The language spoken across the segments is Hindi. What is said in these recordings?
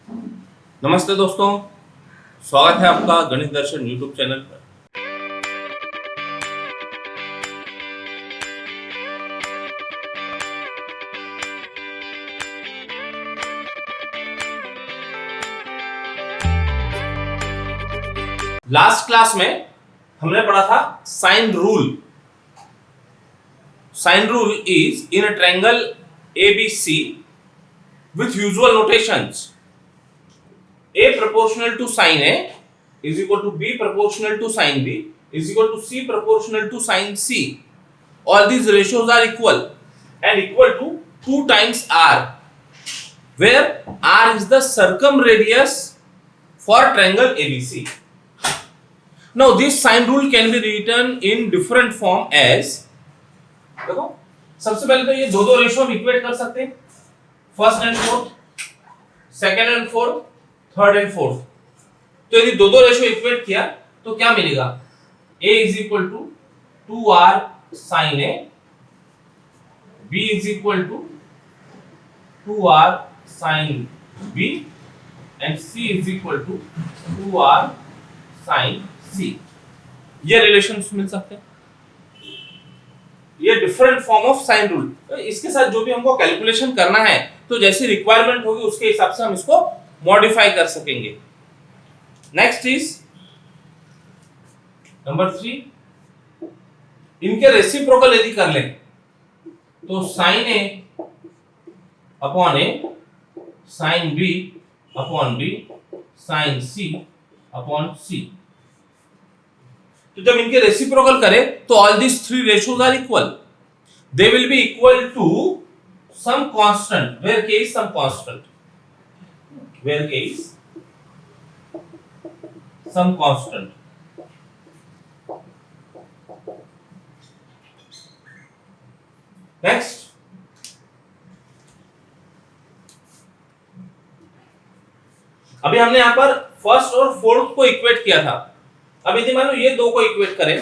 नमस्ते दोस्तों, स्वागत है आपका गणित दर्शन यूट्यूब चैनल पर। लास्ट क्लास में हमने पढ़ा था sine rule. Sine rule is in a triangle ABC with usual notations. A proportional to sin A is equal to B proportional to sin B is equal to C proportional to sin C. All these ratios are equal and equal to 2 times R, where R is the circumradius for triangle ABC. Now this sine rule can be written in different form as, देखो सबसे पहले तो ये दो रेशियो हम इक्वेट कर सकते हैं, first and fourth, second and fourth, third and fourth. तो यदि दो रेशियो इक्वेट किया तो क्या मिलेगा? A is equal to 2R sin A, B is equal to 2R sin B and C is equal to 2R sin C। ये रिलेशंस मिल सकते हैं। ये different form of sine rule. तो इसके साथ जो भी हमको कैलकुलेशन करना है तो जैसी रिक्वायरमेंट होगी उसके हिसाब से हम इसको मॉडिफाई कर सकेंगे। नेक्स्ट इज नंबर 3, इनके रेसिप्रोकल यदि कर लें तो sine A upon A, sine B upon B, sine C upon C। तो जब इनके रेसिप्रोकल करें तो all this three ratios are equal. They will be equal to some constant, where k is some constant, where k is some constant। Next, अभी हमने यहां पर फर्स्ट और फोर्थ को इक्वेट किया था। अब यदि मान लो ये दो को इक्वेट करें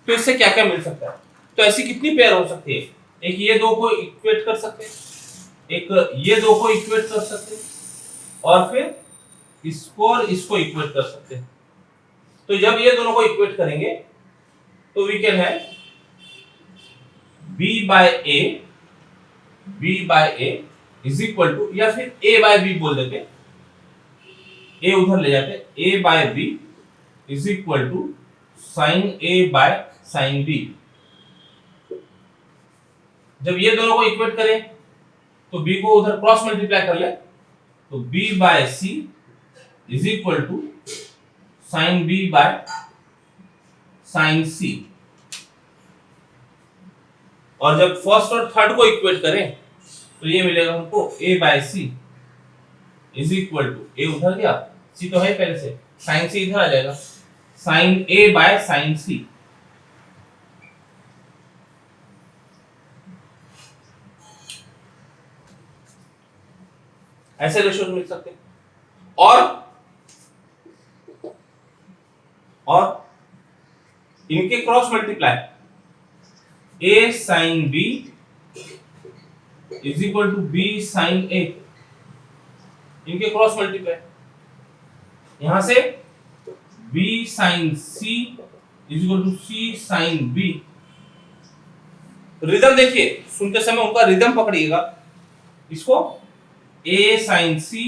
तो इससे क्या क्या मिल सकता है? तो ऐसी कितनी पेयर हो सकती है? एक ये दो को इक्वेट कर सकते हैं, एक ये दो को इक्वेट कर सकते हैं, और फिर इसको और इसको इक्वेट कर सकते हैं। तो जब ये दोनों को इक्वेट करेंगे तो वी कैन है b by a is equal to, या फिर a by b बोल देते, a उधर ले जाते, a by b is equal to sine A by sine B। जब ये दोनों को इक्वेट करें तो B को उधर क्रॉस मल्टीप्लाई कर ले तो B by C is equal to sine B by sine C। और जब फर्स्ट और थर्ड को इक्वेट करें तो ये मिलेगा हमको A by C is equal to, A उधर गया, C तो है पहले से, साइन C इधर आ जाएगा, sine A by sine C। ऐसे रेशियोज मिल सकते हैं। और इनके cross multiply, A sine B is equal to B sine A, इनके क्रॉस मल्टीप्लाई, यहां से B sine C is equal to C sine B। Rhythm देखिए, सुनते समय उनका रिदम पकड़िएगा। इसको A sine C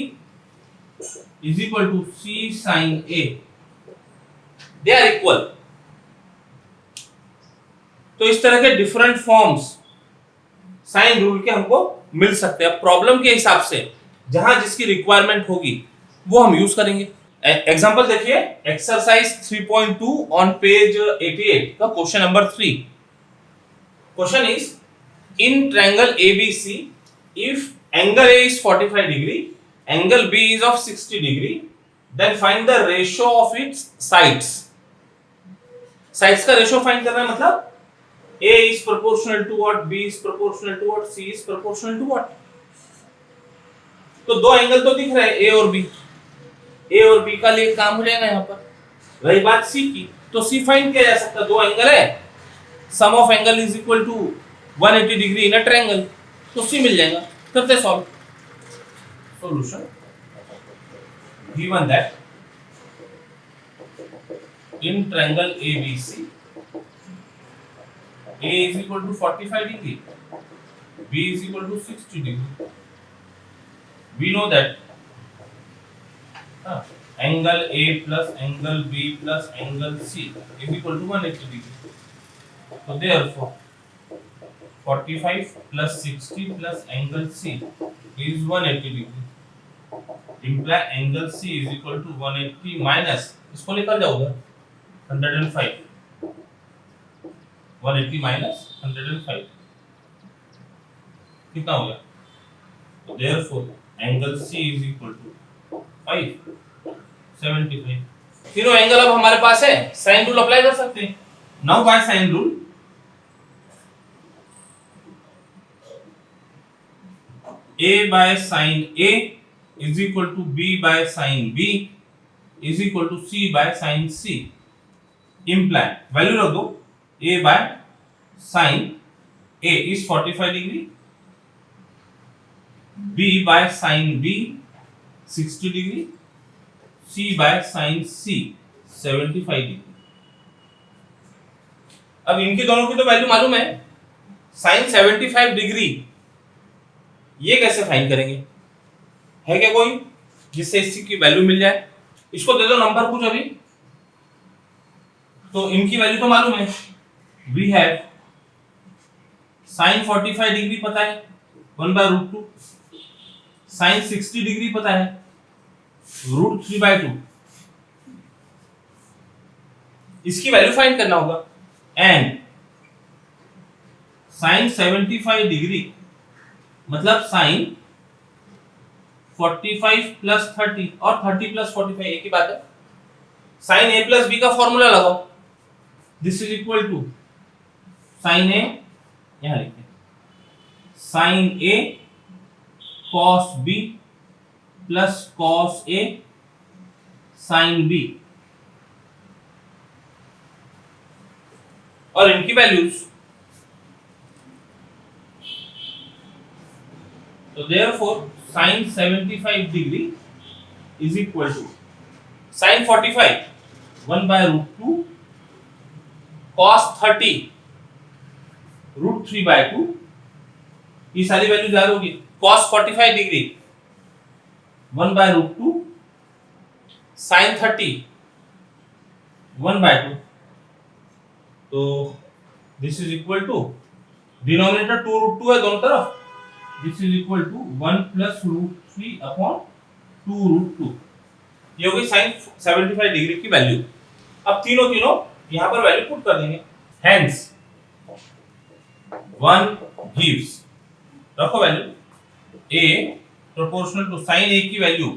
is equal to C sine A, they are equal. तो इस तरह के डिफरेंट फॉर्म्स साइन रूल के हमको मिल सकते हैं। प्रॉब्लम के हिसाब से जहां जिसकी रिक्वायरमेंट होगी वो हम यूज करेंगे। एग्जांपल देखिए, एक्सरसाइज 3.2 ऑन पेज 88 का question number 3। Question is, in triangle ABC if angle A is 45 degree, angle B is of 60 degree, then find the ratio of its sides। Sides का रेशियो फाइंड करना है, मतलब A is proportional to what, B is proportional to what, C is proportional to what। तो दो एंगल तो दिख रहे हैं A और B, A और B का लिए काम हो जाएगा। यहाँ पर रही बात C की, तो C फाइंड किया जा सकता है। दो एंगल है, sum of angle is equal to 180 degree in a triangle, तो C मिल जाएगा। करते solve. Solution, given that in triangle ABC, A is equal to 45 degree, B is equal to 60 degree. We know that angle A plus angle B plus angle C is equal to 180 degree. So therefore 45 plus 60 plus angle C is 180 degree. Imply angle C is equal to 180 minus, इसको निकल जाओ उधर, 105. 180 minus 105 कितना हो गया? तो therefore angle C is equal to 575. तीनों एंगल अब हमारे पास है, साइन रूल अप्लाई कर सकते हैं. Now by sine rule A by sin A is equal to B by sin B is equal to C by sin C. Imply value रख दो, A by sin A is 45 degree, B by sin B 60 degree, C by sin C 75 degree. अब इनके दोनों की तो वैल्यू मालूम है. sin 75 डिग्री ये कैसे फाइंड करेंगे? है क्या कोई जिससे इसकी की वैल्यू मिल जाए? इसको दे दो नंबर कुछ अभी, तो इनकी वैल्यू तो मालूम है. वी हैव sin 45 डिग्री पता है 1/√2, sin 60 डिग्री पता है √3/2. इसकी वैल्यू फाइंड करना होगा. एंड sin 75 डिग्री मतलब sin 45 प्लस 30 और 30 प्लस 45 एक ही बात है. sin a प्लस b का फॉर्मूला लगाओ. This is equal to sin a, यहां लिखते हैं sin a cos b plus cos a sin b, और इनकी values. So therefore sin 75 degree is equal to sin 45 1/√2 cos 30 √3/2. ये सारी वैल्यू याद होगी. cos 45 degree 1/√2 sin 30 1/2. तो this is equal to, denominator 2√2 है दोनों तरफ. This is equal to 1 plus √3 upon 2√2. ये हो गई sin 75 डिग्री की वैल्यू. अब तीनों यहाँ पर वैल्यू पुट कर देंगे. Hence 1 gives, रखो value A proportional to sin A की value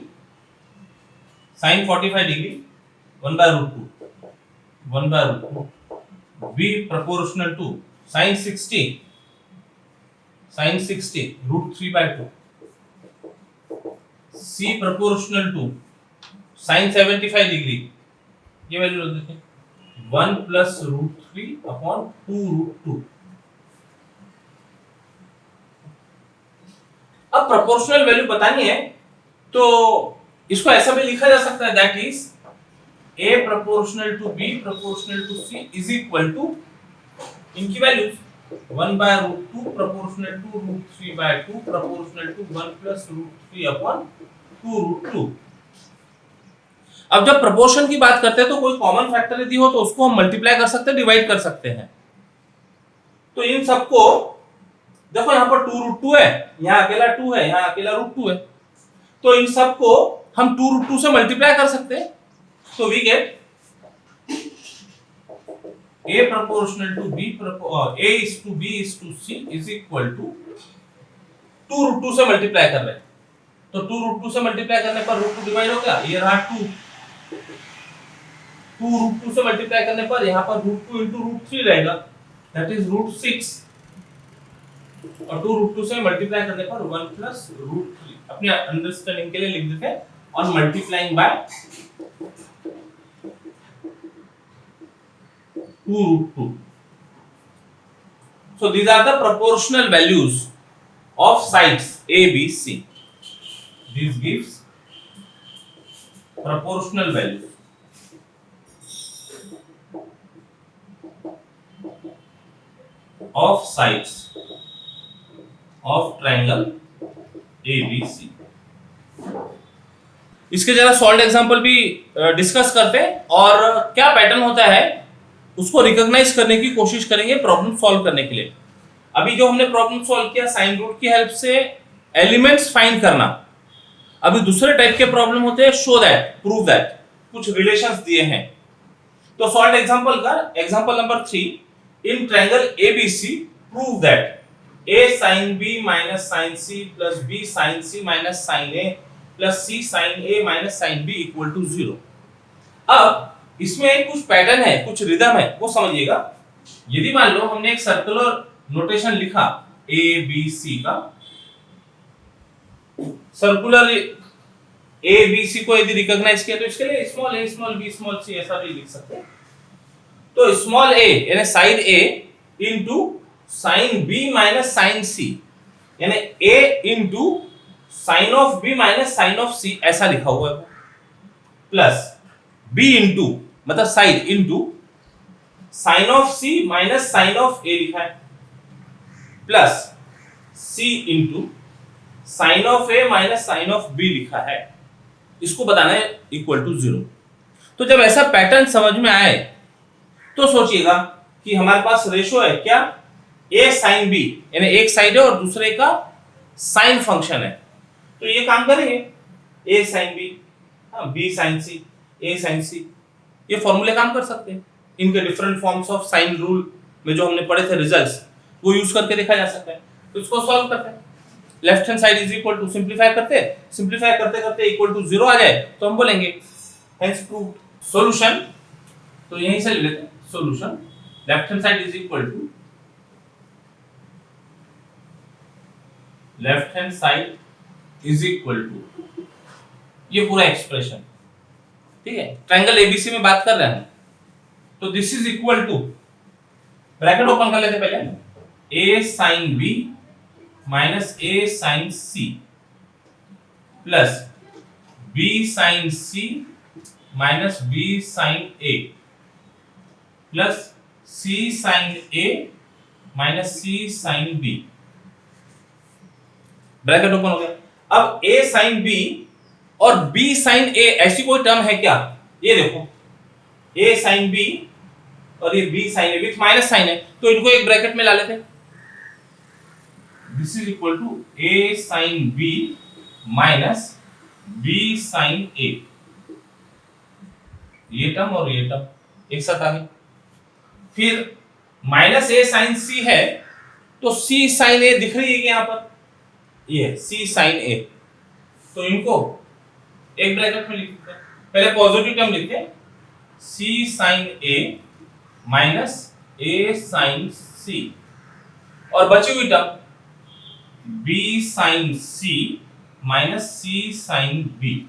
sin 45 degree 1/√2 1/√2. B proportional to sin 60 √3/2. C proportional to sin 75 degree, ये वैल्यू रख देते हैं 1 plus √3 upon 2√2. अब प्रोपोर्शनल वैल्यू बतानी है तो इसको ऐसा भी लिखा जा सकता है, that is A proportional to B proportional to C is equal to इनकी values 1/√2 proportional to √3/2 proportional to 1 plus √3 upon 2√2. अब जब प्रोपोर्शन की बात करते हैं तो कोई कॉमन फैक्टर यदि हो तो उसको हम मल्टीप्लाई कर सकते हैं, डिवाइड कर सकते हैं. तो इन सबको देखो, यहाँ पर 2√2 है, यहाँ अकेला 2 है, यहाँ अकेला √2 है, तो इन सबको हम 2√2 से मल्टीप्लाई कर सकते हैं. तो we get A proportional to B A is to B is to C is equal to 2√2 से मल्टीप्लाई कर रहे हैं, तो 2√2 से मल्टीप्लाई करने पर √2 डिवाइड हो गया, ये रहा 2. 2√2 से मल्टीप्लाई करने पर यहाँ पर √2 into √3 रहेगा, दैट इज √6, और 2√2 से मल्टीप्लाई करने पर 1 plus √3. अपने अंडरस्टैंडिंग के लिए लिख देते हैं और multiplying by 2√2. So these are the proportional values of sides A, B, C. This gives proportional value of sides of triangle ABC। इसके जरा सॉल्व एग्जांपल भी डिस्कस करते हैं और क्या पैटर्न होता है उसको रिकॉग्नाइज करने की कोशिश करेंगे प्रॉब्लम सॉल्व करने के लिए। अभी जो हमने प्रॉब्लम सॉल्व किया साइन रूल की हेल्प से एलिमेंट्स फाइंड करना। अभी दूसरे टाइप के प्रॉब्लम होते हैं शो दैट, प्रूव दैट, कुछ रिलेशंस दिए हैं। तो सॉल्व एग्जांपल का example number 3 in triangle ABC prove that a sin b minus sin c plus b sin c minus sin a plus c sin a minus sin b equal to 0। अब इसमें कुछ पैटर्न है, कुछ रिदम है, वो समझिएगा। यदि मान लो हमने एक सर्कुलर नोटेशन लिखा a b c का, सर्कुलर a b c को यदि रिकॉग्नाइज किया तो इसके लिए small a small b small c ऐसा भी लिख सकते हैं। तो स्मॉल a यानी side a into sine b minus sine c यानी a into sine of b minus sine of c ऐसा लिखा हुआ है, प्लस b इनटू मतलब side into sine of c minus sine of a लिखा है, plus c into sine of a minus sine of b लिखा है। इसको बताना है इक्वल टू 0। तो जब ऐसा पैटर्न समझ में आए तो सोचिएगा कि हमारे पास रेशो है क्या, a sin b यानी एक साइड है और दूसरे का साइन फंक्शन है। तो ये काम करेंगे a sin b, b sin c, a sin c, ये फॉर्मूले काम कर सकते हैं। इनके different forms of sine rule में जो हमने पढ़े थे रिजल्ट्स, वो यूज करके देखा जा सकता है। तो इसको सॉल्व करते हैं। Left hand side is equal to simplify करते करते इक्वल टू 0 आ जाए तो हम बोलेंगे हेंस प्रूव्ड। सॉल्यूशन तो यहीं से ले लेते हैं। Solution left hand side is equal to left hand side is equal to ये पूरा एक्सप्रेशन, ठीक है। ट्रायंगल एबीसी में बात कर रहे हैं तो this is equal to, bracket open कर लेते पहले, a sin b minus a sin c plus b sin c minus b sin a plus c sin a minus c sin b। Bracket open हो गया। अब a sin b और b sin a ऐसी कोई टर्म है क्या? ये देखो a sin b और ये b sin a with minus sine है, तो इनको एक ब्रैकेट में ला लेते हैं। This is equal to a sin b minus b sin a। ये टर्म और ये टर्म एक साथ आ गए। फिर माइनस a sin c है तो c sin a दिख रही है यहां पर, ये c sin a, तो इनको एक ब्रैकेट में लिखते हैं। पहले पॉजिटिव टर्म लिखते हैं c sin a minus a sin c और बची हुई term b sin c minus c sin b।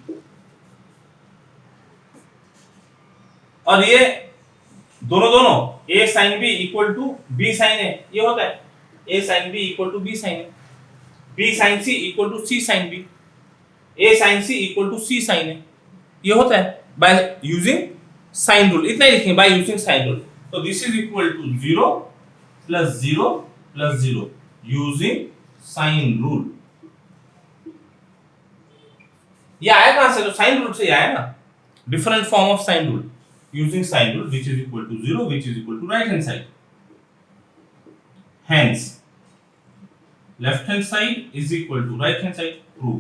और ये दोनों a sin b equal to b sin a, ये होता है a sin b equal to b sin a, b sin c equal to c sin b, a sin c equal to c sin a, ये होता है बाय यूजिंग साइन रूल। इतना ही लिखेंगे बाय यूजिंग साइन रूल। तो this is equal to 0 plus 0 plus 0 using sine rule. ये आया कहां से? तो साइन रूल से आया ना, different form of sine rule using sine rule which is equal to 0 which is equal to right hand side. Hence left hand side is equal to right hand side. Prove.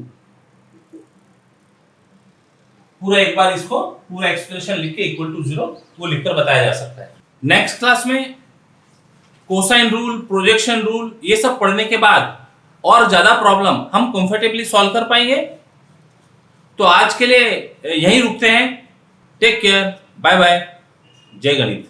पूरा एक बार इसको पूरा एक्सप्रेशन लिख के इक्वल टू 0 वो लिखकर बताया जा सकता है। नेक्स्ट क्लास में कोसाइन रूल, प्रोजेक्शन रूल, ये सब पढ़ने के बाद और ज्यादा प्रॉब्लम हम कंफर्टेबली सॉल्व कर पाएंगे। तो आज के लिए यहीं रुकते हैं। टेक केयर, बाय बाय, जय गणित।